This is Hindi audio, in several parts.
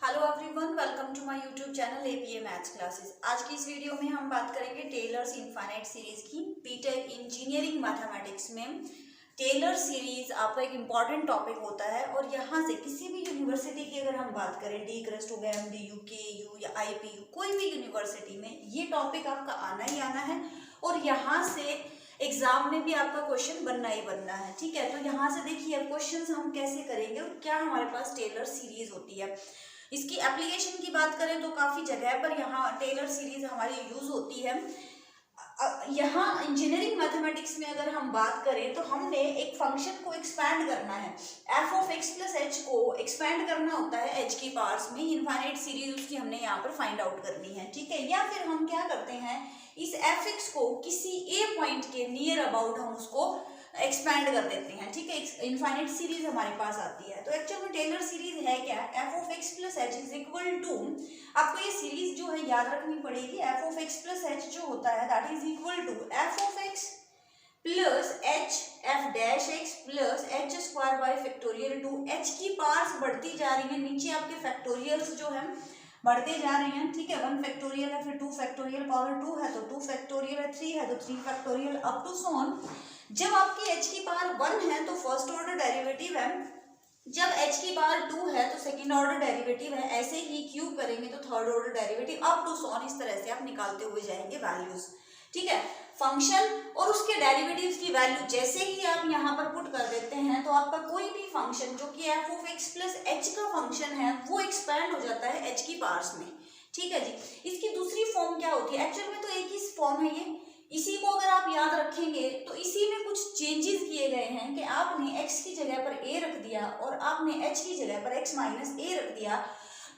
Hello everyone, welcome to my YouTube channel APA maths classes. आज की इस वीडियो में हम बात करेंगे टेलर्स इनफाइनाइट सीरीज की। बीटेक इंजीनियरिंग मैथमेटिक्स में टेलर सीरीज आपका एक इम्पॉर्टेंट टॉपिक होता है और यहाँ से किसी भी यूनिवर्सिटी की अगर हम बात करें, डी डी यू के यू या IPU, कोई भी यूनिवर्सिटी में ये टॉपिक आपका आना ही आना है और यहाँ से एग्जाम में भी आपका क्वेश्चन बनना ही बनना है। ठीक है, तो यहाँ से देखिए क्वेश्चंस हम कैसे करेंगे और क्या हमारे पास टेलर सीरीज होती है। इसकी एप्लीकेशन की बात करें तो काफ़ी जगह पर यहाँ टेलर सीरीज हमारी यूज़ होती है। यहाँ इंजीनियरिंग मैथमेटिक्स में अगर हम बात करें तो हमने एक फंक्शन को एक्सपैंड करना है। F of x plus H को एक्सपैंड करना होता है एच की पावर्स में। इनफाइनाइट सीरीज उसकी हमने यहाँ पर फाइंड आउट करनी है। ठीक है, या फिर हम क्या करते हैं, इस एफ एक्स को किसी ए पॉइंट के नियर अबाउट हम उसको एक्सपैंड कर देते हैं। ठीक है, इनफाइनाइट सीरीज हमारे पास आती है। तो एक्चुअल में टेलर सीरीज है क्या, f of x plus h is equal to, आपको ये सीरीज जो है याद रखनी पड़ेगी। F of x plus h जो होता है that is equal to F of x plus H F dash x plus H square by factorial two. H की पावर्स बढ़ती जा रही है, नीचे आपके फैक्टोरियल्स जो है बढ़ते जा रहे हैं। ठीक है, 1 फैक्टोरियल है, फिर 2 फैक्टोरियल, पावर 2 है तो 2 फैक्टोरियल है, 3 है तो 3 factorial, up to so on. जब आपकी h की पावर 1 है तो फर्स्ट ऑर्डर डेरिवेटिव है, जब h की पावर 2 है तो सेकंड ऑर्डर डेरिवेटिव है, ऐसे ही क्यूब करेंगे तो third order derivative, up to so on. इस तरह से आप निकालते हुए जाएंगे वैल्यूज। ठीक है, फंक्शन और उसके डेरिवेटिव्स की वैल्यू जैसे ही आप यहाँ पर पुट कर देते हैं तो आपका कोई भी फंक्शन जो कि f of x plus H का फंक्शन है वो एक्सपैंड हो जाता है एच की पावर्स में। ठीक है जी, इसकी दूसरी फॉर्म क्या होती है, एक्चुअल में तो एक ही फॉर्म है ये। इसी को अगर आप याद रखेंगे तो इसी में कुछ चेंजेस किए गए हैं कि आपने x की जगह पर a रख दिया और आपने h की जगह पर x माइनस a रख दिया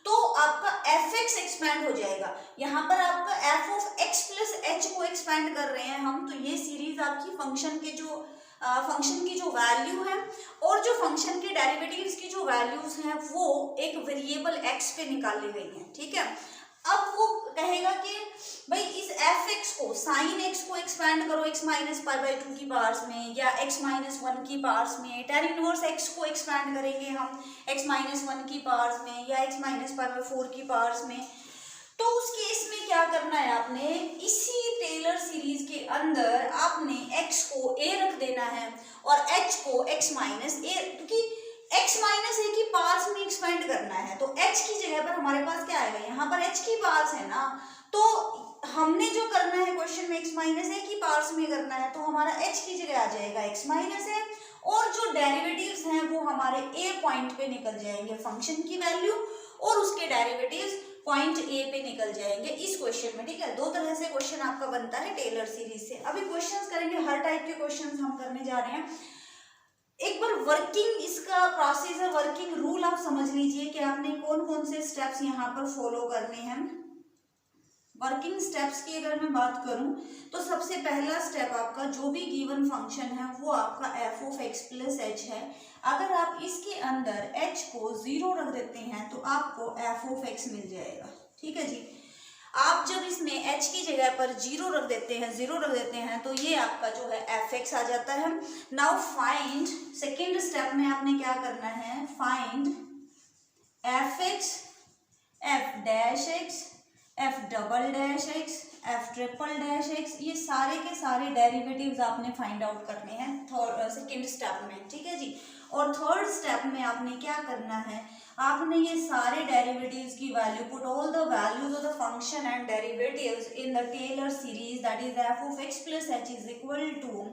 तो आपका एफ एक्स एक्सपैंड हो जाएगा। यहाँ पर आपका F of x plus H को एक्सपैंड कर रहे हैं हम, तो ये सीरीज आपकी फंक्शन के जो फंक्शन की जो वैल्यू है और जो फंक्शन के डेरिवेटिव्स की जो वैल्यूज हैं वो एक वेरिएबल x पे निकाली गई हैं। ठीक है, अब वो कहेगा कि भाई इस एफ एक्स को साइन एक्स को एक्सपैंड करो x माइनस पाई बाई 2 की पावर्स में या x माइनस 1 की पावर्स में। टेन इनवर्स x को एक्सपैंड करेंगे हम x माइनस 1 की पावर्स में या x माइनस पाई बाई 4 की पावर्स में। तो उस केस में क्या करना है, आपने इसी टेलर सीरीज के अंदर आपने x को a रख देना है और h को x माइनस a, क्योंकि x माइनस a की पावर्स में एक्सपेंड करना है तो h की जगह पर हमारे पास क्या आएगा, यहाँ पर h की पावर्स है ना, तो हमने जो करना है क्वेश्चन में x माइनस a की पावर्स में करना है तो हमारा h की जगह आ जाएगा x माइनस a और जो डेरिवेटिव्स हैं वो हमारे a पॉइंट पे निकल जाएंगे, फंक्शन की वैल्यू और उसके डेरिवेटिव्स पॉइंट ए पे निकल जाएंगे इस क्वेश्चन में। ठीक है, दो तरह से क्वेश्चन आपका बनता है टेलर सीरीज से। अभी क्वेश्चंस करेंगे, हर टाइप के क्वेश्चंस हम करने जा रहे हैं। एक बार वर्किंग इसका प्रोसेस है, वर्किंग रूल आप समझ लीजिए कि आपने कौन कौन से स्टेप्स यहाँ पर फॉलो करने हैं। वर्किंग स्टेप्स की अगर मैं बात करूं तो सबसे पहला स्टेप आपका जो भी गिवन फंक्शन है वो आपका F of x plus H है। अगर आप इसके अंदर h को 0 रख देते हैं तो आपको एफ ऑफ एक्स मिल जाएगा। ठीक है जी, आप जब इसमें h की जगह पर 0 रख देते हैं तो ये आपका जो है एफ एक्स आ जाता है। नाउ फाइंड, सेकेंड स्टेप में आपने क्या करना है, find F x, F dash x, f double dash x, f triple dash x, ये सारे के सारे डेरिवेटिव्स आपने फाइंड आउट करने हैं सेकेंड स्टेप में। ठीक है जी, और थर्ड स्टेप में आपने क्या करना है, आपने ये सारे डेरिवेटिव्स की value, put all the values of the function and derivatives in the Taylor series that is f of x plus h is equal to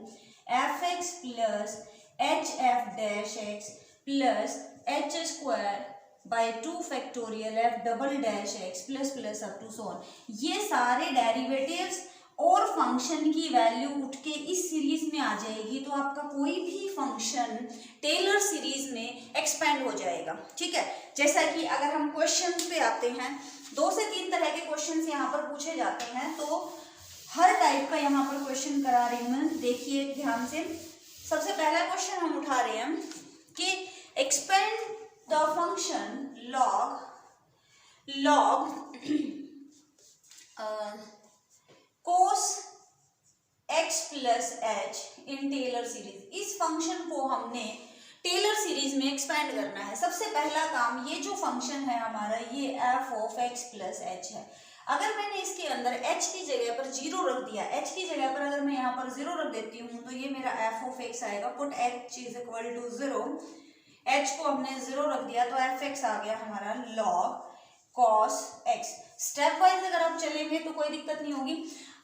f x plus H F dash x plus H square by 2 factorial f double dash x plus plus up to so on. ये सारे डेरिवेटिव्स और फंक्शन की वैल्यू उठ के इस सीरीज में आ जाएगी तो आपका कोई भी फंक्शन टेलर सीरीज में एक्सपेंड हो जाएगा। ठीक है, जैसा कि अगर हम क्वेश्चंस पे आते हैं, 2 से 3 तरह के क्वेश्चंस यहाँ पर पूछे जाते हैं तो हर टाइप का यहाँ पर क्वेश्चन करा रही हूँ मैं, देखिए ध्यान से। सबसे पहला क्वेश्चन हम उठा रहे हैं कि expand the function log cos x plus h in Taylor series. इस फंक्शन को हमने टेलर सीरीज में एक्सपेंड करना है। सबसे पहला काम, ये जो फंक्शन है हमारा, ये F of x plus H है। अगर मैंने इसके अंदर h की जगह पर 0 रख दिया, h की जगह पर अगर मैं यहाँ पर 0 रख देती हूँ तो ये मेरा f ऑफ x आएगा। Put h is equal to 0, h को हमने 0 रख दिया तो एफ एक्स आ गया हमारा log cos x। Step wise अगर आप चलेंगे तो कोई दिक्कत नहीं होगी।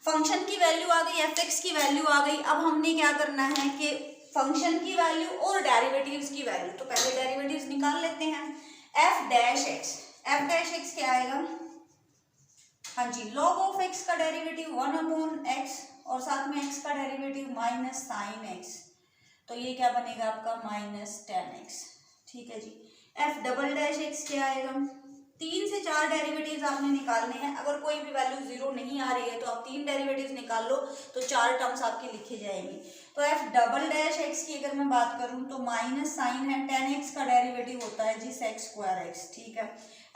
फंक्शन की वैल्यू आ गई, एफ एक्स की वैल्यू आ गई। अब हमने क्या करना है कि फंक्शन की वैल्यू और डेरिवेटिव्स की वैल्यू, तो पहले डेरिवेटिव्स निकाल लेते हैं। एफ डैश एक्स क्या आएगा, हाँ जी, log ऑफ x का डेरिवेटिव 1 अपॉन x और साथ में x का डेरिवेटिव माइनस साइन x, तो ये क्या बनेगा आपका माइनस टेन एक्स। ठीक है जी। एफ डबल डैश एक्स क्या आएगा, 3 से 4 डेरिवेटिव्स आपने निकालने हैं। अगर कोई भी वैल्यू 0 नहीं आ रही है तो आप 3 डेरिवेटिव्स निकाल लो तो 4 टर्म्स आपके लिखे जाएंगे। तो एफ डबल डैश एक्स की अगर मैं बात करूं तो माइनस साइन है, टेन एक्स का डेरिवेटिव होता है जी सेक स्क्वायर एक्स। ठीक है।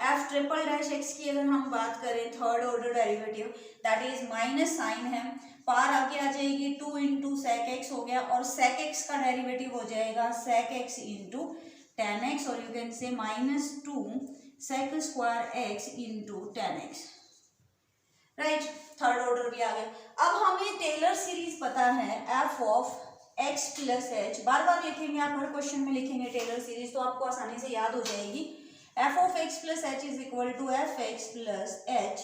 एफ ट्रिपल डैश एक्स की अगर हम बात करें third order derivative, that is minus sine है, पार आगे आ जाएगी 2 इंटू सेक एक्स हो गया और सेक एक्स का डेरिवेटिव हो जाएगा sec x into tan x, और you can say minus 2 sec square x into tan x. Right, third order भी आ गया। अब हमें टेलर सीरीज पता है F of x plus h, बार बार लिखेंगे आप, हर क्वेश्चन में लिखेंगे टेलर सीरीज तो आपको आसानी से याद हो जाएगी। F of x plus h is equal to f x plus H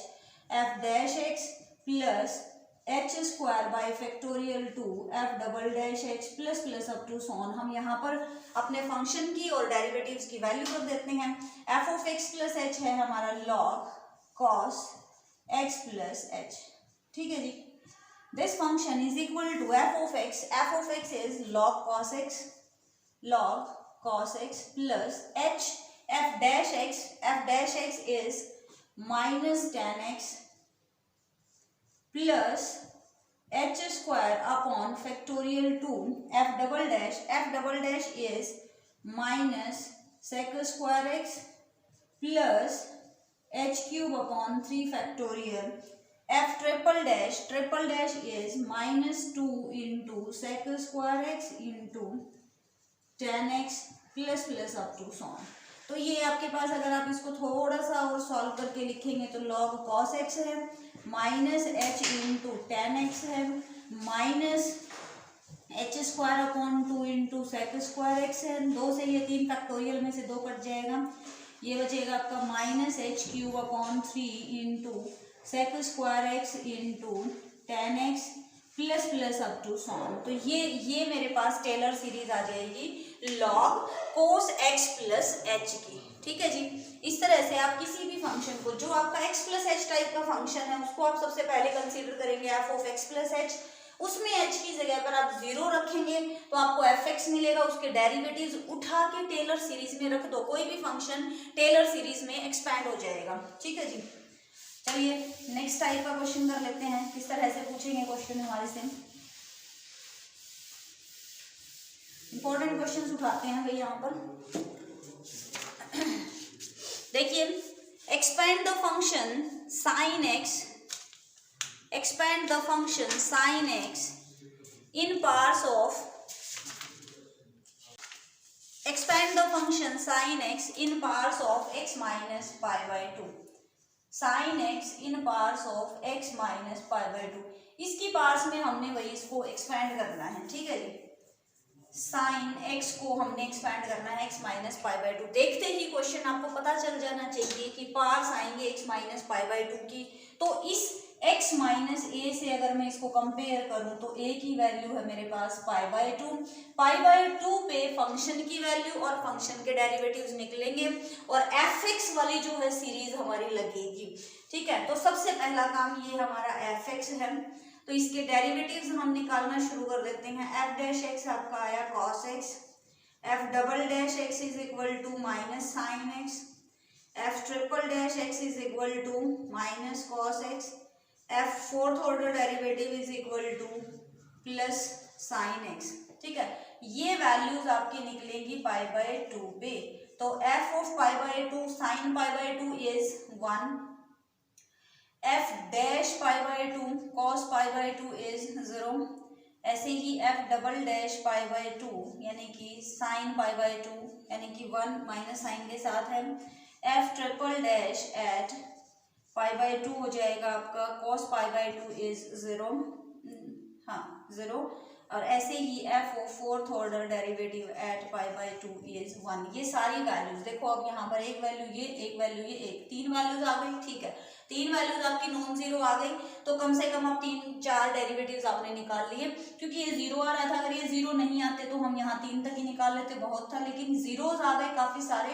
F dash x plus H square by factorial two F double dash x plus plus up to so on. हम यहाँ पर अपने फंक्शन की और डेरिवेटिव्स की वैल्यू रख देते हैं। F of x plus H है हमारा log cos X plus H. ठीक है जी। This function is equal to F of x is log cos X plus H F dash x is minus tan x plus H square upon factorial two F double dash is minus sec square X plus H cube upon 3 factorial F triple dash is minus 2 into sec square x into tan x plus plus up to so on. तो ये आपके पास अगर आप इसको थोड़ा सा और सॉल्व करके लिखेंगे तो log cos x है, minus H into tan X है, minus H square upon 2 into sec square X है। 2 से ये 3 फैक्टोरियल में से 2 कट जाएगा, ये बचेगा आपका minus h cube upon 3 into sec square x into tan x plus plus up to so on. तो ये मेरे पास टेलर सीरीज आ जाएगी log cos x plus H की। ठीक है जी। इस तरह से आप किसी भी फंक्शन को, जो आपका एक्स प्लस एच टाइप का फंक्शन है, उसको आप सबसे पहले कंसीडर करेंगे F of x plus H. उसमें एच की जगह पर आप 0 रखेंगे तो आपको एफ एक्स मिलेगा, उसके डेरिवेटिव्स उठा के टेलर सीरीज में रख दो, कोई भी फंक्शन टेलर सीरीज में एक्सपैंड हो जाएगा। ठीक है जी। चलिए नेक्स्ट टाइप का क्वेश्चन कर लेते हैं, किस तरह से पूछेंगे क्वेश्चन हमारे से। इंपॉर्टेंट क्वेश्चंस उठाते हैं भाई यहाँ पर। देखिए, expand the function sine x in parts of x minus pi by two. Sine x in parts of x minus pi by to, इसकी पार्ट्स में हमने वही इसको एक्सपेंड करना है। ठीक है जी। साइन एक्स को हमने एक्सपेंड करना है x minus pi by to. देखते ही क्वेश्चन आपको पता चल जाना चाहिए कि पार्ट्स आएंगे x minus pi by to की, तो इस x माइनस ए से अगर मैं इसको कंपेयर करूं तो a की वैल्यू है मेरे पास पाई बाई टू पे फंक्शन की वैल्यू और फंक्शन के डेरिवेटिव्स निकलेंगे और एफ एक्स वाली जो है सीरीज हमारी लगेगी। ठीक है। तो सबसे पहला काम ये हमारा एफ एक्स है, तो इसके डेरिवेटिव्स हम निकालना शुरू कर देते हैं। एफ डैश एक्स आपका आया cos x, f double dash x is equal to minus sine x, f triple dash x is equal to minus cos x, f fourth order derivative is equal to plus sine x. ठीक है। ये वैल्यूज आपकी निकलेंगी पाई बाई टू पे। तो F of pi by two sine pi by two is 1, F dash pi by two cos pi by two is 0, ऐसे ही F double dash pi by 2 यानी कि साइन पाई बाय 2 यानी कि 1 माइनस साइन के साथ है। F triple dash at pi by 2 हो जाएगा आपका कॉस पाई बाय 2 इज 0, हाँ 0। और ऐसे ही F of fourth order derivative at pi by 2 is 1। ये सारी वैल्यूज देखो, अब यहाँ पर एक वैल्यू ये, एक वैल्यू ये, एक, तीन वैल्यूज आ गई, ठीक है। तीन वैल्यूज आपकी नॉन जीरो आ गई, तो कम से कम आप 3-4 डेरिवेटिव्स आपने निकाल लिए, क्योंकि ये जीरो आ रहा था। अगर ये जीरो नहीं आते तो हम यहाँ 3 तक ही निकाल लेते, बहुत था, लेकिन जीरोज आ गए काफी सारे,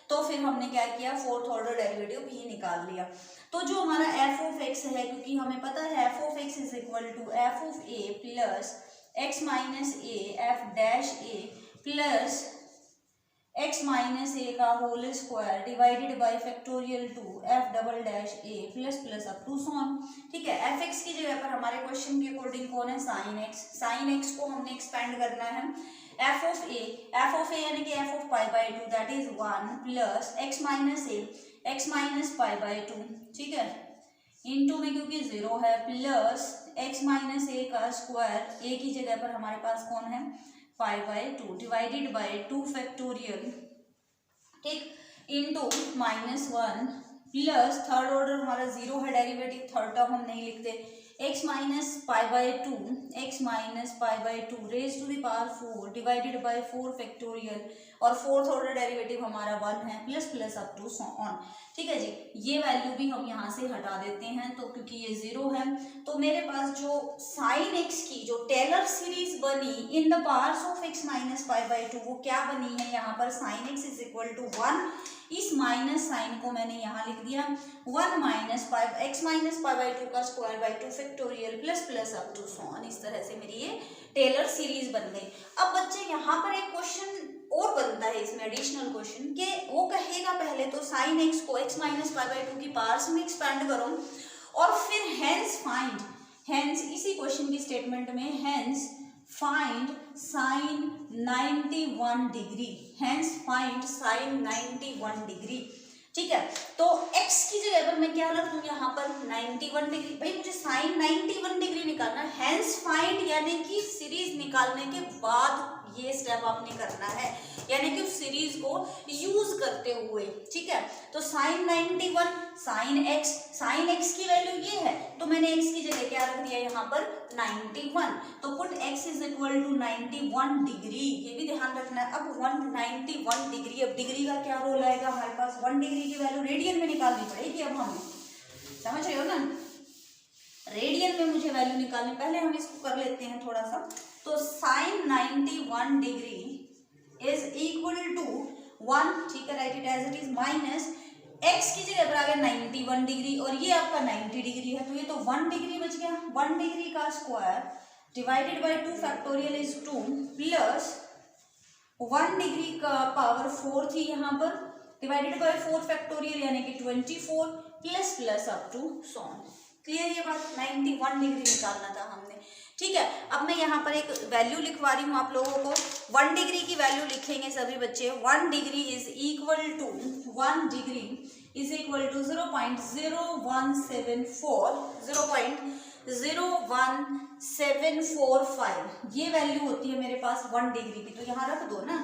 तो फिर हमने क्या किया, फोर्थ ऑर्डर डेरिवेटिव भी निकाल लिया। तो जो हमारा एफ ऑफ एक्स है, क्योंकि हमें पता है F of x is equal to F of A plus x minus A F dash A plus x minus A का whole square divided by factorial 2 F double dash A plus plus up to so on, ठीक है। एफ एक्स की जगह पर हमारे क्वेश्चन के अकॉर्डिंग कौन है, साइन एक्स। साइन एक्स को हमने एक्सपेंड करना है। एफ ऑफ ए यानी कि f of pi by 2 that is 1 plus x minus A x minus pi by 2, ठीक है, इनटू में क्योंकि जीरो है प्लस एक्स माइनस ए का स्क्वायर, ए की जगह पर हमारे पास कौन है, pi by 2 divided by 2 factorial, ठीक, इनटू -1 प्लस थर्ड ऑर्डर हमारा जीरो है डेरिवेटिव, थर्ड टर्म हम नहीं लिखते, x minus pi by 2 raise to the power 4 divided by 4 factorial, और फोर्थ ऑर्डर डेरिवेटिव हमारा 1 है plus plus up to so on, ठीक है जी। ये वैल्यू भी हम यहाँ से हटा देते हैं, तो क्योंकि ये जीरो है, तो मेरे पास जो साइन एक्स की जो टेलर सीरीज बनी in the powers of x minus pi by 2, वो क्या बनी है, यहाँ पर sine x is equal to 1, इस माइनस साइन को मैंने यहाँ लिख दिया 1 minus x minus pi by 2 का square by 2 factorial plus plus up to so on. इस तरह से मेरी ये टेलर सीरीज बन गई। अब बच्चे यहाँ पर एक क्वेश्चन और बनता है इसमें, एडिशनल क्वेश्चन, कि वो कहेगा पहले तो साइन एक्स को एक्स माइनस पाई बाय 2 की पावर्स में एक्सपेंड करो, और फिर हेंस फाइंड, हेंस इसी क्वेश्चन की स्टेटमेंट में hence find sign 91 degree, hence find sign 91 degree, ठीक है। तो x की जगह पर मैं क्या रख दूं यहाँ पर 91 डिग्री, भाई मुझे साइन 91 डिग्री निकालना है, हेंस फाइंड यानी कि सीरीज निकालने के बाद ये स्टेप आपने करना है, यानी कि उस सीरीज को यूज करते हुए, ठीक है। तो साइन 91 साइन एक्स की वैल्यू ये है, तो मैंने x की जगह क्या रख दिया यहाँ पर 91, तो put x is equal to 91 degree, ये भी ध्यान रखना है। अब 191 डिग्री, अब डिग्री का क्या रोल आएगा हमारे पास, 1 डिग्री की वैल्यू रेडियन में निकालनी पड़ेगी। अब हमें समझ रहे हो ना, रेडियन में मुझे वैल्यू निकालनी, पहले हम इसको कर लेते हैं थोड़ा सा। तो sine 91 degree is equal to 1, ठीक है, right it as it is, minus x की जगह पर आ गया 91 डिग्री, और ये आपका 90 डिग्री है, तो ये तो 1 डिग्री बच गया, 1 डिग्री का square divided by 2 factorial is 2 plus 1 degree का पावर 4 थी यहाँ पर, डिवाइडेड बाय 4 फैक्टोरियल यानी कि 24 plus plus up to so on. Clear ये बात, 91 डिग्री निकालना था हमने, ठीक है। अब मैं यहाँ पर एक वैल्यू लिखवा रही हूँ आप लोगों को, 1 डिग्री की वैल्यू लिखेंगे सभी बच्चे। 1 degree is equal to 1 degree is equal to 0.01745, ये वैल्यू होती है मेरे पास 1 डिग्री की, तो यहाँ रख दो ना।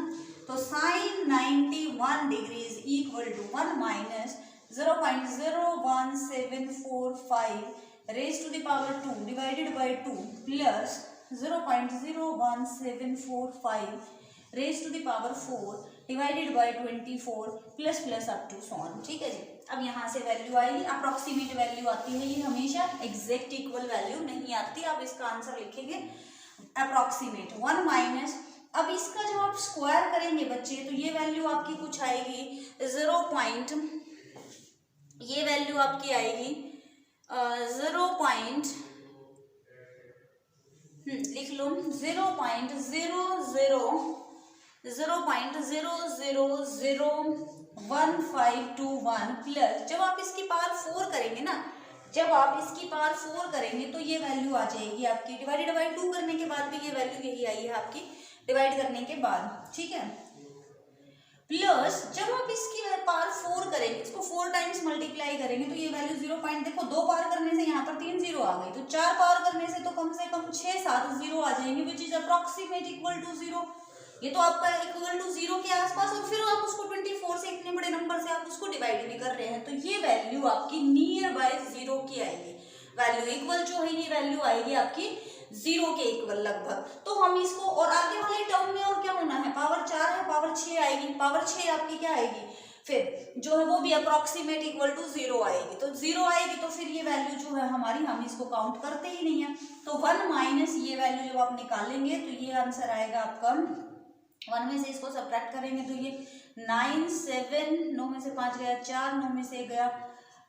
तो sine 91 degree is equal to 1 minus 0.01745 raised to the power 2 divided by 2 plus 0.01745 raised to the power 4 divided by 24 plus plus up to so on, ठीक है जी। अब यहाँ से वैल्यू आएगी, अप्रोक्सीमेट वैल्यू आती है ये हमेशा, एग्जैक्ट इक्वल वैल्यू नहीं आती। आप इसका आंसर लिखेंगे अप्रोक्सीमेट 1 माइनस, अब इसका जब आप स्क्वायर करेंगे बच्चे, तो ये वैल्यू आपकी कुछ आएगी 0. ये वैल्यू आपकी आएगी 0. लिख लो 0.0001521 प्लस, जब आप इसकी पावर 4 करेंगे ना, जब आप इसकी पावर 4 करेंगे तो ये वैल्यू आ जाएगी आपकी, डिवाइडेड बाय 2 करने के बाद भी ये वैल्यू यही आई है आपकी, डिवाइड करने के बाद, ठीक है। प्लस जब आप इसकी पावर 4 करेंगे, इसको 4 टाइम्स मल्टीप्लाई करेंगे, तो ये वैल्यू 0. देखो 2 पावर करने से यहाँ पर 3 जीरो आ गई, तो 4 पावर करने से तो कम से कम 6-7 जीरो आ जाएंगे, which is approximate equal to 0। ये तो आपका इक्वल टू 0 के आसपास, और फिर आप उसको 24 से इतने बड़े नंबर से आप उसको डिवाइड भी कर रहे हैं, तो ये वैल्यू आपकी नियर बाय 0 की आएगी। वैल्यू इक्वल जो है ये वैल्यू आएगी आपकी 0 के इक्वल लगभग। तो हम इसको, और आगे वाले टर्म में और क्या होना है, पावर 4 है, पावर 6 आएगी, पावर 6 आपकी क्या आएगी फिर जो है वो भी अप्रोक्सीमेट इक्वल टू 0 आएगी। तो 0 आएगी तो फिर ये वैल्यू जो है हमारी, हम इसको काउंट करते ही नहीं है। तो 1 माइनस ये वैल्यू जब आप निकालेंगे तो ये आंसर आएगा आपका, 1 में से इसको सब्ट्रैक्ट करेंगे तो ये 9 7, 9 में से 5 गया 4, 9 में से गया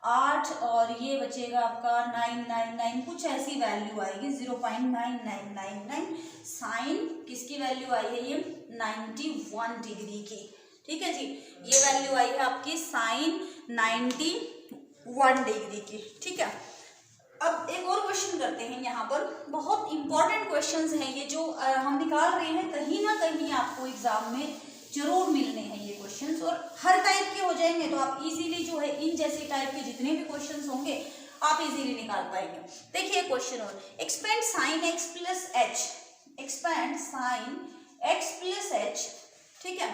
8, और ये बचेगा आपका 999, कुछ ऐसी वैल्यू आएगी 0.9999। साइन किसकी वैल्यू आई है, ये 91 डिग्री की। ठीक है जी, ये वैल्यू आई है आपकी साइन 91 डिग्री की। ठीक है, अब एक और क्वेश्चन करते हैं। यहाँ पर बहुत इंपॉर्टेंट क्वेश्चंस हैं ये जो हम निकाल रहे हैं, कहीं ना कहीं आपको एग्जाम में जरूर मिलने हैं ये क्वेश्चंस, और हर टाइप के हो जाएंगे तो आप इजीली जो है इन जैसे टाइप के जितने भी क्वेश्चंस होंगे आप इजीली निकाल पाएंगे। देखिए क्वेश्चन और, expand sine x plus H, expand sine x plus H, ठीक है,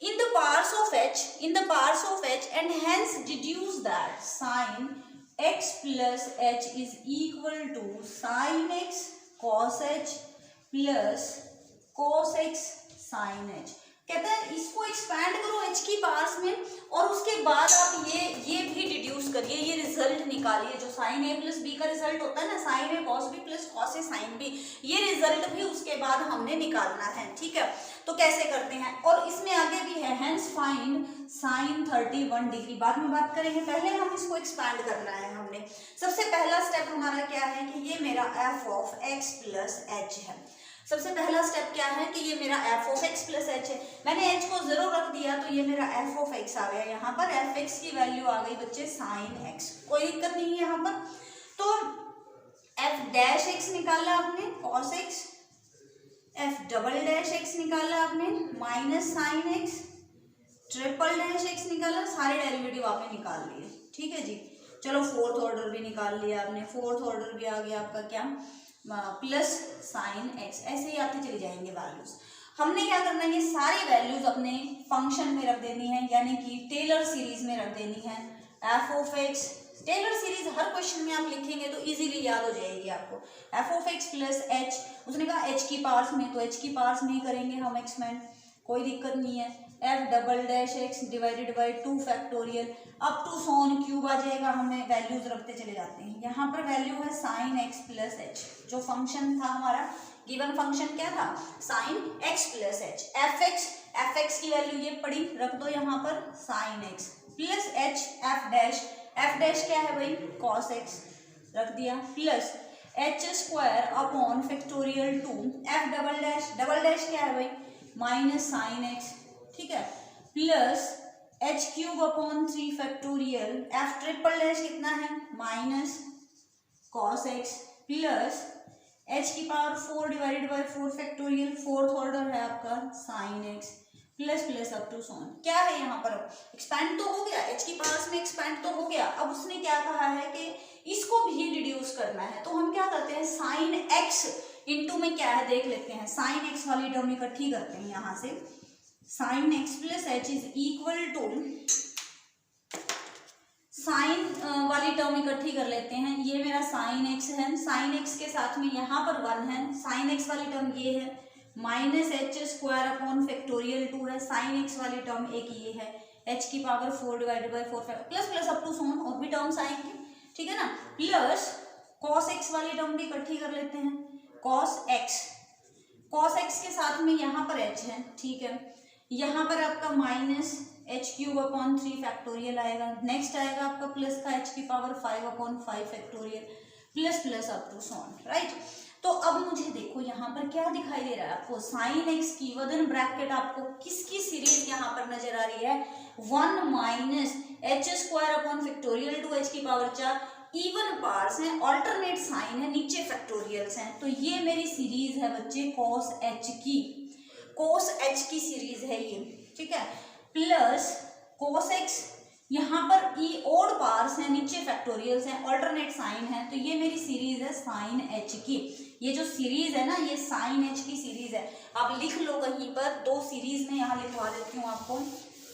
in the powers of h and hence deduce that sin x plus h is equal to sin x cos h plus cos x sin h। कहता है इसको एक्सपैंड करो h की पावर्स में, और उसके बाद आप ये भी डिड्यूस करिए, ये रिजल्ट निकालिए जो साइन a प्लस बी का रिजल्ट होता है ना, sine a cos b plus cos a sin b, ये रिजल्ट भी उसके बाद हमने निकालना है। ठीक है, तो कैसे करते हैं, और इसमें आगे भी है, हेंस फाइंड साइन 31 डिग्री, बाद में बात करेंगे, पहले हम इसको एक्सपैंड करना है हमने। सबसे पहला स्टेप हमारा क्या है कि ये मेरा f of x plus h है। सबसे पहला स्टेप क्या है कि ये मेरा f of x plus h है, मैंने h को 0 रख दिया तो ये मेरा f ऑफ x आ गया, यहाँ पर fx की वैल्यू आ गई बच्चे साइन x, कोई दिक्कत नहीं है यहाँ पर। तो f डैश x निकाला आपने cos x, f double dash x निकाला आपने minus sine x, triple dash x निकाला, सारे डेरिवेटिव आपने निकाल लिए। ठीक है जी, चलो फोर्थ ऑर्डर भी निकाल लिया आपने, फोर्थ ऑर्डर भी आ गया आपका क्या, प्लस साइन एक्स, ऐसे ही आते चले जाएंगे वैल्यूज। हमने क्या करना है, ये सारी वैल्यूज अपने फंक्शन में रख देनी है, यानी कि टेलर सीरीज में रख देनी है। F of x, Taylor series हर क्वेश्चन में आप लिखेंगे तो इजीली याद हो जाएगी आपको। F of x plus h, उसने कहा एच की पावर्स में, तो एच की पावर्स में ही करेंगे हम एक्सपेंड, कोई दिक्कत नहीं है। F double dash X divided by 2 factorial up to so on cube आ जाएगा, हमें वैल्यूज रखते चले जाते हैं। यहाँ पर वैल्यू है साइन एक्स प्लस एच, जो फंक्शन था हमारा, गिवन फंक्शन क्या था, sine x plus H. F x की वैल्यू ये पड़ी, रख दो यहाँ पर sine x plus H, F dash क्या है भाई, कॉस एक्स, रख दिया, plus H square upon factorial 2, F double dash क्या है भाई, माइनस साइन एक्स, ठीक है, plus H cube upon 3 factorial, F triple dash कितना है, minus cos X, plus H की power 4 divided by 4 factorial, fourth order है आपका sine x, plus plus up to so on. क्या है यहाँ पर, एक्सपैंड तो हो गया, एच की पावर्स में एक्सपैंड तो हो गया। अब उसने क्या कहा है कि इसको भी डिड्यूस करना है, तो हम क्या करते हैं, साइन एक्स इंटू में क्या है देख लेते हैं, साइन एक्स वाली टर्म इकट्ठी करते हैं यहाँ से, sine x plus h is equal to, sine वाली टर्म इकट्ठी कर लेते हैं, ये मेरा साइन एक्स है, साइन एक्स के साथ में यहाँ पर 1 है, साइन एक्स वाली टर्म ये है, minus H square upon factorial 2 है, साइन एक्स वाली टर्म एक ये है, एच की power 4 divided by 4 plus plus up to so on, और भी टर्म्स आएंगे, ठीक है ना, प्लस कॉस एक्स वाली टर्म भी इकट्ठी कर लेते हैं, कॉस एक्स के साथ में यहाँ पर एच है, ठीक है, यहाँ पर आपका minus h cube upon 3 factorial आएगा, नेक्स्ट आएगा आपका प्लस का एच की power 5 upon 5 factorial, plus plus up to so on, right. तो अब मुझे देखो यहाँ पर क्या दिखाई दे रहा है आपको, साइन एक्स की विदिन ब्रैकेट आपको किसकी सीरीज यहाँ पर नजर आ रही है, 1 minus H square upon factorial 2 H की पावर 4, इवन पार्ट्स हैं, ऑल्टरनेट साइन है, नीचे फैक्टोरियल्स हैं, तो ये मेरी सीरीज है बच्चे कॉस एच की सीरीज है ये, ठीक है, प्लस कॉस एक्स, यहाँ पर ई ओड पार्स है, नीचे फैक्टोरियल्स हैं, ऑल्टरनेट साइन है, तो ये मेरी सीरीज है साइन एच की। ये जो सीरीज है ना, ये साइन एच की सीरीज है। आप लिख लो कहीं पर, दो सीरीज में यहाँ लिखवा देती हूँ आपको,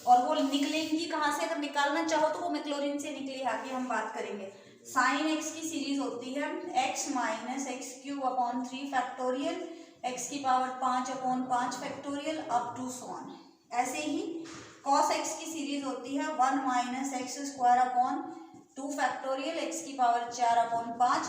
और वो निकलेंगी कहाँ से, अगर निकालना चाहो तो वो मैक्लॉरिन से निकली, आगे हम बात करेंगे। साइन एक्स की सीरीज होती है X minus X cube upon 3 factorial, X की power 5 upon 5 factorial up to so on. ऐसे ही कॉस एक्स की सीरीज होती है 1 minus X square upon 2 factorial, X की पावर 4 अपॉन 5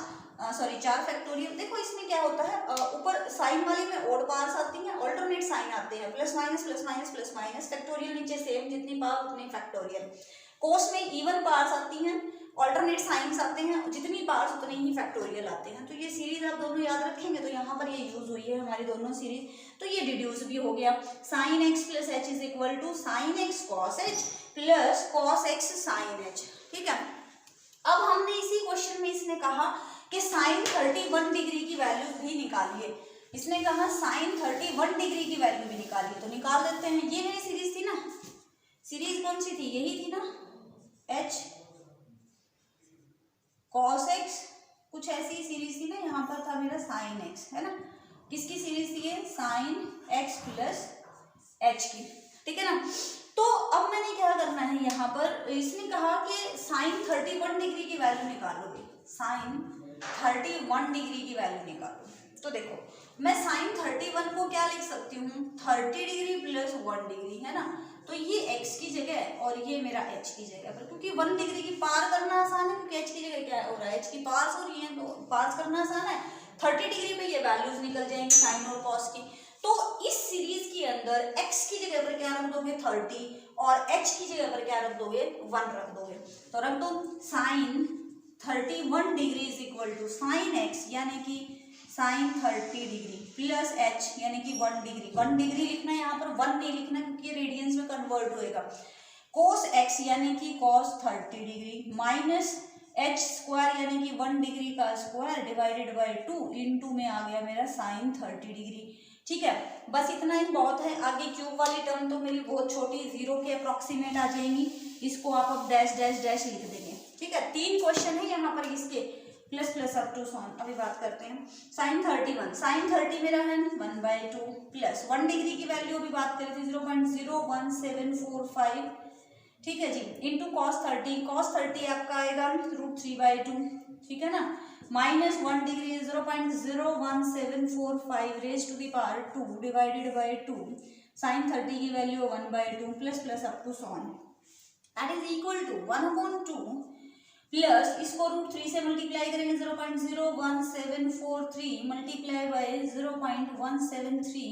4 फैक्टोरियल। देखो इसमें क्या होता है, ऊपर साइन वाले में ओड पावर्स आती हैं, ऑल्टरनेट साइन आते हैं, plus minus plus minus plus minus, factorial नीचे सेम, जितनी पावर उतनी फैक्टोरियल। कोस में इवन पावर्स आती हैं, ऑल्टरनेट साइंस आते हैं, जितनी पावर्स उतने ही फैक्टोरियल आते हैं। तो ये सीरीज आप दोनों याद रखेंगे, तो यहाँ पर ये यूज हुई है हमारी दोनों सीरीज, तो ये डिड्यूस भी हो गया। Sine x plus h is equal to sine x cos h plus cos x sine h. ठीक है, अब हमने इसी क्वेश्चन में इसने कहा कि साइन 31 डिग्री की वैल्यू भी निकालिए। इसने कहा साइन 31 डिग्री की वैल्यू भी निकालिए, तो निकाल देते हैं। ये मेरी सीरीज थी ना, सीरीज कौन सी थी, यही थी ना, एच कॉस एक्स, कुछ ऐसी सीरीज थी ना, यहाँ पर था मेरा साइन एक्स, है ना, किसकी सीरीज थी ये, साइन एक्स प्लस एच की। ठीक है ना, तो अब मैंने क्या करना है, यहाँ पर इसने कहा कि साइन 31 डिग्री की वैल्यू निकालोगे, साइन 31 डिग्री की वैल्यू निकालो। तो देखो मैं साइन 31 को क्या लिख सकती हूँ, 30 डिग्री प्लस 1 डिग्री, है ना, तो ये x की जगह और ये मेरा h की जगह पर, क्योंकि 1 डिग्री की पार करना आसान है, क्योंकि h की जगह क्या हो रहा है, h की पार्स हो रही है, तो पार्स करना आसान है। 30 डिग्री पे ये वैल्यूज निकल जाएंगी साइन और कॉस की। तो इस सीरीज के अंदर x की जगह पर क्या रख दोगे 30, और h की जगह पर क्या रख दोगे 1 रख दोगे। तो रख दो sine 31 degree is equal to sine x यानी कि साइन 30 डिग्री प्लस एच यानी कि 1 डिग्री। 1 डिग्री लिखना है, यहाँ पर 1 नहीं लिखना क्योंकि रेडियंस में कन्वर्ट होएगा। कोस एक्स यानी कि cos 30 degree minus H square यानी कि 1 डिग्री का स्क्वायर डिवाइडेड बाय 2 इनटू में आ गया मेरा साइन 30 डिग्री। ठीक है, बस इतना ही बहुत है। आगे क्यूब वाली टर्म तो मेरी बहुत छोटी, 0 के अप्रोक्सीमेट आ जाएंगी, इसको आप अब डैश डैश डैश लिख देंगे। ठीक है, 3 क्वेश्चन है यहाँ पर इसके, plus plus up to so on. अभी बात करते हैं साइन 31, साइन 30 मेरा है 1/2 प्लस 1 डिग्री की वैल्यू अभी बात करें थे 0.01745, ठीक है जी, इंटू कॉस 30, कॉस 30 आपका आएगा √3/2, ठीक है ना, minus 1 degree 0.01745 raise to the power 2 divided by 2, sine 30 की value 1/2 plus plus up to so on that is equal to 1/2 plus इसको √3 से मल्टीप्लाई करेंगे 0.01743 मल्टीप्लाई बाय 0.173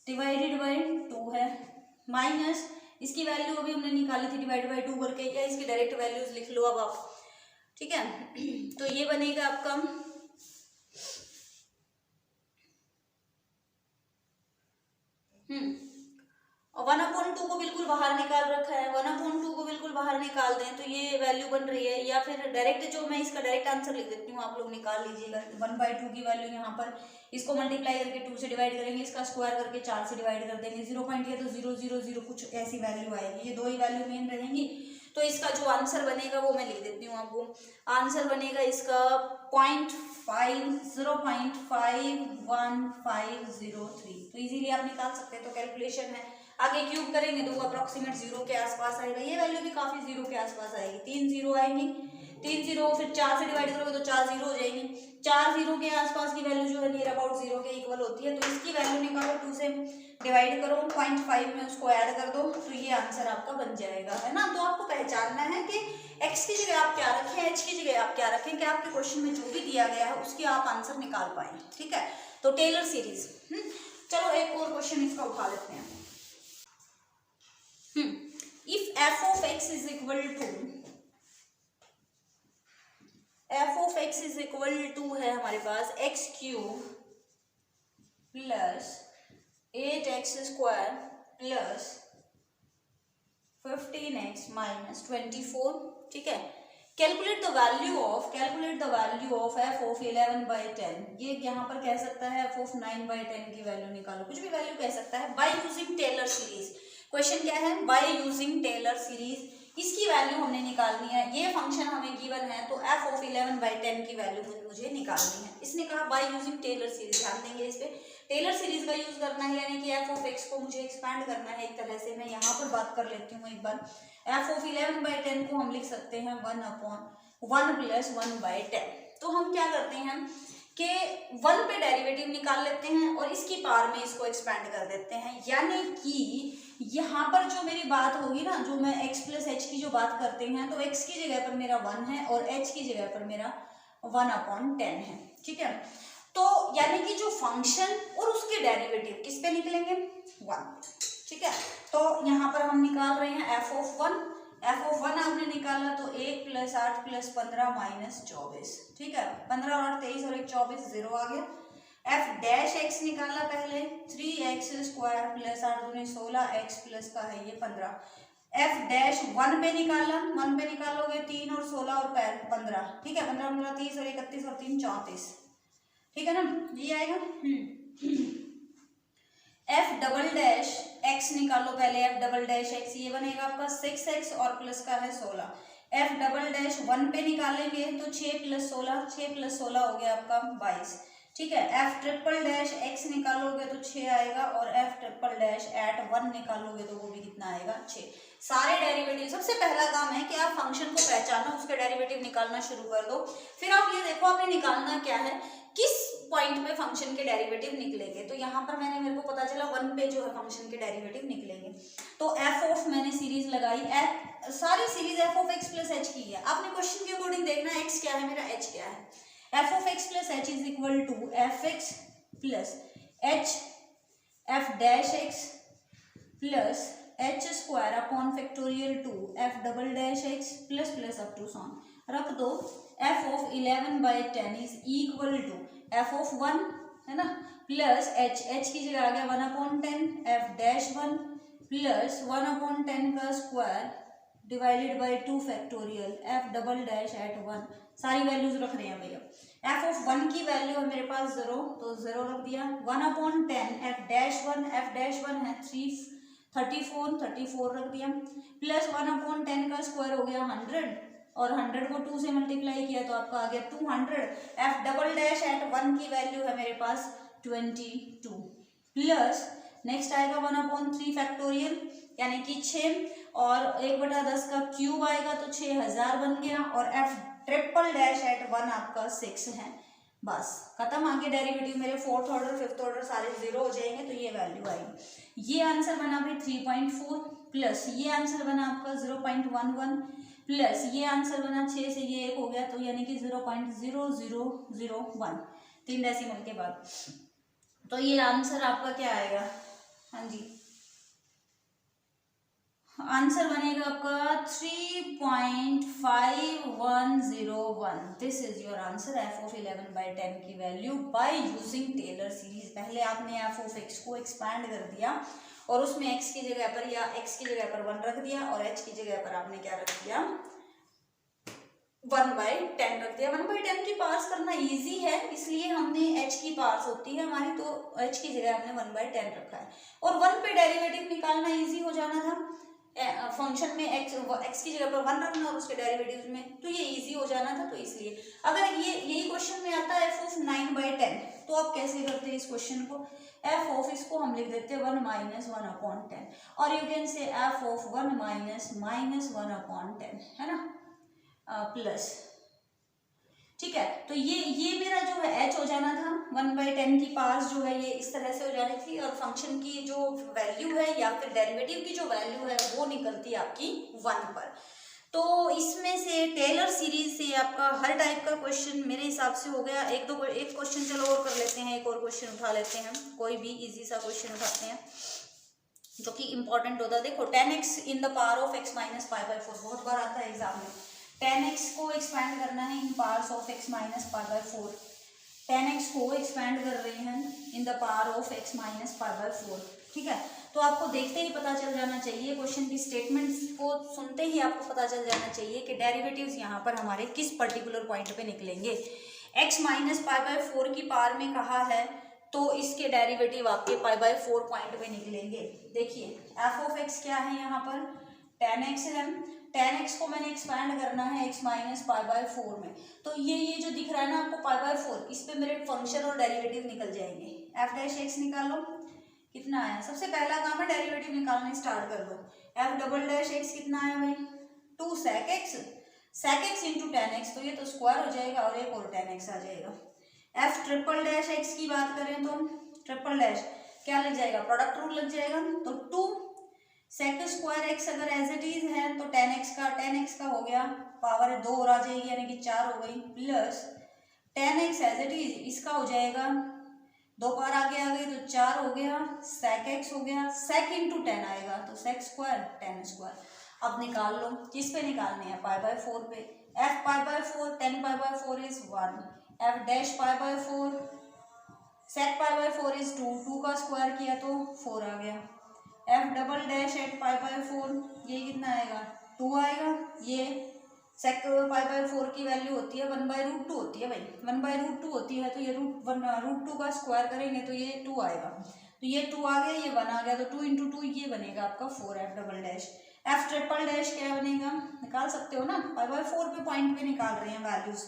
डिवाइडेड बाय 2 है, माइनस इसकी वैल्यू अभी हमने निकाली थी डिवाइड बाय 2 करके, या इसकी डायरेक्ट वैल्यूज लिख लो अब आप। ठीक है, तो ये बनेगा आपका 1/2 को बिल्कुल बाहर निकाल रखा है, 1/2 को बिल्कुल बाहर निकाल दें तो ये वैल्यू बन रही है, या फिर डायरेक्ट जो मैं इसका डायरेक्ट आंसर लिख देती हूँ, आप लोग निकाल लीजिएगा। 1/2 की वैल्यू यहाँ पर इसको मल्टीप्लाई करके 2 से डिवाइड करेंगे, इसका स्क्वायर करके 4 से डिवाइड कर देंगे, 0 पॉइंट है तो 0.00 कुछ ऐसी वैल्यू आएगी, ये 2 ही वैल्यू मेन रहेंगी। तो इसका जो आंसर बनेगा वो मैं लिख देती हूँ आपको, आंसर बनेगा इसका 0.511503। तो इजीली आप निकाल सकते हैं, तो कैलकुलेशन है। आगे क्यूब करेंगे तो वो अप्रोक्सीमेट 0 के आसपास आएगा, ये वैल्यू भी काफी 0 के आसपास आएगी, 3 0 आएंगी, 3 0 फिर 4 से डिवाइड करोगे तो 4 0 हो जाएंगी, 4 0 के आसपास की वैल्यू जो है नियर अबाउट 0 के इक्वल होती है। तो इसकी वैल्यू निकालो, 2 से डिवाइड करो, 0.5 में उसको ऐड कर दो, तो ये आंसर आपका बन जाएगा, है ना। तो आपको पहचानना है कि x की जगह आप क्या रखें, h की जगह आप क्या रखें, कि आपके क्वेश्चन में जो भी दिया गया है उसकी आप आंसर निकाल पाए। ठीक है, तो टेलर सीरीज। चलो एक और क्वेश्चन इसका उठा लेते हैं। If f of x is equal to है हमारे पास x cube plus 8x square plus 15x minus 24, ठीक है। Calculate the value of f of 11/10, ये यहाँ पर कह सकता है f of 9/10 की वैल्यू निकालो, कुछ भी वैल्यू कह सकता है, by using Taylor series. Question क्या है, बाय यूजिंग टेलर सीरीज इसकी वैल्यू हमने निकालनी है। ये फंक्शन हमें गिवन है तो एफ ऑफ 11/10 की वैल्यू मुझे निकालनी है। इसने कहा बाय यूजिंग टेलर सीरीज, ध्यान देंगे इस पे, टेलर सीरीज का यूज करना है, यानी कि एफ ऑफ एक्स को मुझे एक्सपैंड करना है एक तरह से। मैं यहाँ पर बात कर लेती हूँ एक बार। एफ ऑफ 11/10 को हम लिख सकते हैं 1/1 + 1/10। तो हम क्या करते हैं कि 1 पे डेरिवेटिव निकाल लेते हैं और इसकी पावर में इसको एक्सपैंड कर देते हैं, यानी कि यहाँ पर जो मेरी बात होगी ना, जो मैं x + h की जो बात करते हैं, तो x की जगह पर मेरा 1 है और h की जगह पर मेरा 1/10 है, ठीक है। तो यानी कि जो फंक्शन और उसके डेरिवेटिव किस पे निकलेंगे, 1, ठीक है। तो यहाँ पर हम निकाल रहे हैं एफ ऑफ 1 आपने निकाला तो 1 + 8 + 15 - 24, ठीक है। 15 और 8 23 और 1 24, 0 आ गया। एफ डैश एक्स निकाला पहले, 3x² + 8 दूनी 16, x प्लस का है ये 15। एफ डैश 1 पे निकाला, 1 पे निकालोगे 3 और 16 और 15, ठीक है। 15 15 30 और 31 और 3 34, ठीक है ना, ये आएगा। एफ डबल डैश एक्स निकालो पहले, एफ डबल डैश एक्स ये बनेगा आपका 6x और प्लस का है 16। एफ डबल डैश 1 पे निकालेंगे तो 6 + 16, 6 + 16 हो गया आपका 22, ठीक है। एफ ट्रिपल डैश एक्स निकालोगे तो 6 आएगा और एफ ट्रिपल डैश एट 1 निकालोगे तो वो भी कितना आएगा, 6। सारे डेरिवेटिव, सबसे पहला काम है कि आप फंक्शन को पहचानो, उसके डेरिवेटिव निकालना शुरू कर दो। फिर आप ये देखो आपने निकालना क्या है, किस पॉइंट पे फंक्शन के डेरिवेटिव निकलेंगे। तो यहाँ पर मेरे को पता चला 1 पे जो है फंक्शन के डेरिवेटिव निकलेंगे। तो एफ ऑफ मैंने सीरीज लगाई, सारी series F of x + H की है। आपने क्वेश्चन के अकॉर्डिंग देखना है एक्स क्या है मेरा, एच क्या है। F of x + h is equal to fx + h f dash x plus h² upon factorial 2 F double dash x plus plus up to so on रख दो। F of 11/10 is equal to F of 1 है ना प्लस h की जगह आ गया 1/10 एफ डैश 1 प्लस 1/10 का square divided by 2 factorial f double dash at 1। सारी वैल्यूज रख रहे हैं भैया। एफ ऑफ 1 की वैल्यू है मेरे पास 0, तो 0 रख दिया। 1/10 एफ डैश 1 है 34 रख दिया प्लस 1/10 का स्क्वायर हो गया 100 और 100 को 2 से मल्टीप्लाई किया तो आपका आ गया 200। एफ डबल डैश एट 1 की वैल्यू है मेरे पास 22 प्लस नेक्स्ट आएगा 1/3 फैक्टोरियल यानी कि 6 और 1/10 का क्यूब आएगा तो 6000 बन गया और एफ ट्रिपल डैश एट 1 आपका 6 है। बस खत्म। आगे डेरिवेटिव मेरे 4th ऑर्डर 5th ऑर्डर सारे 0 हो जाएंगे तो ये वैल्यू आएगी। ये आंसर बना भाई 3.4 प्लस ये आंसर बना आपका 0.11 प्लस ये आंसर बना 6 से ये 1 हो गया तो यानी कि 0.0001 3 डेसिमल के बाद। तो ये आंसर आपका क्या आएगा, हाँ जी आंसर बनेगा आपका 3.5101। This is your answer f of 11/10 की value by using Taylor series. पहले आपने एफ ऑफ एक्स को एक्सपैंड कर दिया और उसमें एक्स की जगह पर या एक्स की जगह पर 1 रख दिया और एच की जगह पर आपने क्या रख दिया 1/10 रख दिया। 1/10 की पार्स करना इजी है इसलिए हमने एच की पार्स होती है हमारी तो एच की जगह हमने 1/10 रखा है और 1 पे डेरिवेटिव निकालना इजी हो जाना था। फंक्शन में x की जगह पर 1 रखना और उसके डेरिवेटिव में तो ये इजी हो जाना था तो इसलिए। अगर ये यही क्वेश्चन में आता है f ऑफ 9/10 तो आप कैसे करते हैं इस क्वेश्चन को, f ऑफ इसको हम लिख देते हैं 1 - 1/10 और यू कैन से f ऑफ 1 - 1/10 है ना प्लस, ठीक है। तो ये मेरा जो है h हो जाना था 1/10 की पास जो है ये इस तरह से हो जानी थी और फंक्शन की जो वैल्यू है या फिर डेरिवेटिव की जो वैल्यू है वो निकलती है आपकी 1 पर। तो इसमें से टेलर सीरीज से आपका हर टाइप का क्वेश्चन मेरे हिसाब से हो गया। एक क्वेश्चन चलो और कर लेते हैं, एक और क्वेश्चन उठा लेते हैं, कोई भी इजी सा क्वेश्चन उठाते हैं जो कि इंपॉर्टेंट होता है। देखो 10x in the power of x - π/4 बहुत बार आता है एग्जाम में। 10x को एक्सपैंड करना है इन पावर्स ऑफ x - π/4। 10x को एक्सपैंड कर रहे हैं in the power of x - π/4, ठीक है। तो आपको देखते ही पता चल जाना चाहिए, क्वेश्चन की स्टेटमेंट्स को सुनते ही आपको पता चल जाना चाहिए कि डेरिवेटिव्स यहाँ पर हमारे किस पर्टिकुलर पॉइंट पे निकलेंगे। x - π/4 की पावर में कहा है तो इसके डेरिवेटिव आपके π/4 पॉइंट पे निकलेंगे। देखिए f ऑफ x क्या है यहाँ पर 10x है 10x को मैंने एक्सपैंड करना है x माइनस पाई बाय 4 में, तो ये जो दिख रहा है ना आपको पाई बाय 4, इस पे मेरे फंक्शन और डेरिवेटिव निकल जाएंगे। एफ डैश एक्स निकालो, कितना आया, सबसे पहला काम है डेरिवेटिव निकालने स्टार्ट कर दो। एफ डबल डैश एक्स कितना आया भाई, 2 सेक एक्स इंटू 10x, तो ये तो स्क्वायर हो जाएगा और एक और 10x आ जाएगा। एफ ट्रिपल डैश एक्स की बात करें तो ट्रिपल डैश क्या लग जाएगा, प्रोडक्ट रूल लग जाएगा, तो 2 सेक स्क्वायर एक्स अगर एज इट इज है तो 10x का हो गया, पावर 2 और आ जाएगी यानी कि 4 हो गई, plus 10x as it is इसका हो जाएगा, 2 बार आगे आ गई तो 4 हो गया, सेक एक्स हो गया, सेक इंटू 10 आएगा तो सेक स्क्वायर 10 स्क्वायर। अब निकाल लो, किस पे निकालने हैं, पाई बाय 4 पे। F pi by 4 10 pi by 4 is 1, F dash pi by 4 sec pi by 4 is 2 का स्क्वायर किया तो 4 आ गया। F double dash at pi by 4 ये कितना आएगा, 2 आएगा। ये सेक पाई बाय 4 की वैल्यू होती है 1/√2 होती है भाई, 1/√2 होती है, तो ये √2 का स्क्वायर करेंगे तो ये 2 आएगा, तो ये 2 आ गया, ये 1 आ गया, तो 2 इंटू 2 ये बनेगा आपका 4 F double dash. F triple dash क्या बनेगा, निकाल सकते हो ना, पाई बाय 4 पे पॉइंट पे निकाल रहे हैं वैल्यूज,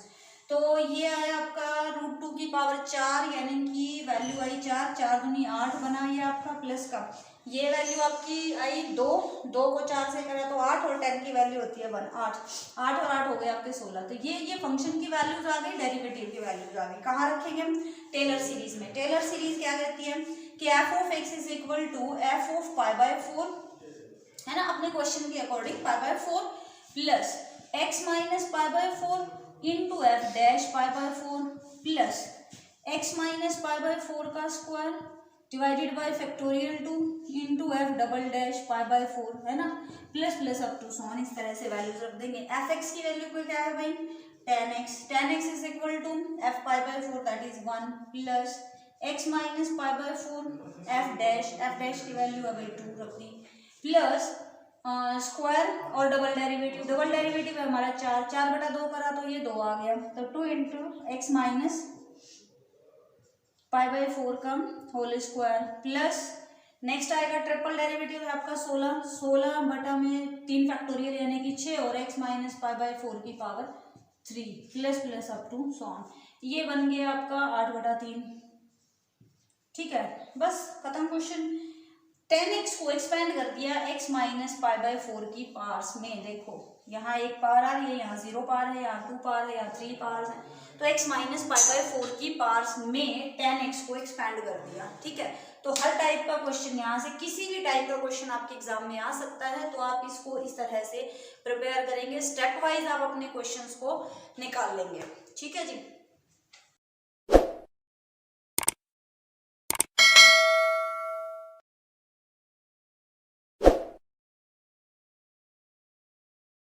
तो ये आया आपका √2 की पावर 4 यानी कि वैल्यू आई 4, 4 दूनी 8 बना ये आपका, प्लस का ये वैल्यू आपकी आई 2 को 4 से करा तो 8 और 10 की वैल्यू होती है 1, 8 और 8 हो गए आपके 16, तो ये फंक्शन की वैल्यूज आ गई, डेरिवेटिव की वैल्यूज आ गई। कहाँ रखेंगे हम, टेलर सीरीज में। टेलर सीरीज क्या कहती है कि f of x is equal to F of pi by 4, है ना, अपने क्वेश्चन के according pi by 4 plus x minus pi by 4 into f dash pi by 4 plus x minus pi by 4 का square divided by factorial 2 into f double dash pi by 4, है ना, plus plus up to sworn, इस तरह से वैल्यूज रख देंगे। एफ एक्स की वैल्यू को क्या है भाई 10x is equal to f pi by 4 that is 1 plus x minus pi by 4 f dash की वैल्यू है भाई 2 रख दी, प्लस स्क्वायर और डबल डेरिवेटिव है हमारा 4/2 करा तो ये 2 आ गया, तो 2 into x minus pi by 4 का होल स्क्वायर प्लस नेक्स्ट आएगा ट्रिपल डेरिवेटिव है आपका 16 बटा में 3 फैक्टोरियल यानी कि 6 और एक्स माइनस पाई बाय 4 की power 3 plus plus up to so on, ये बन गया आपका 8/3। ठीक है, बस खत्म क्वेश्चन। 10x को एक्सपेंड कर दिया x माइनस पाई बाय 4 की पार्स में, देखो यहाँ एक पार आ रही है, यहाँ 0 पार है, यहाँ 2 पार है, यहाँ 3 पार्स है, तो x माइनस पाई बाय 4 की पार्स में 10x को एक्सपेंड कर दिया। ठीक है, तो हर टाइप का क्वेश्चन यहाँ से किसी भी टाइप का क्वेश्चन आपके एग्जाम में आ सकता है, तो आप इसको इस तरह से प्रिपेयर करेंगे, स्टेप वाइज आप अपने क्वेश्चंस को निकाल लेंगे। ठीक है जी।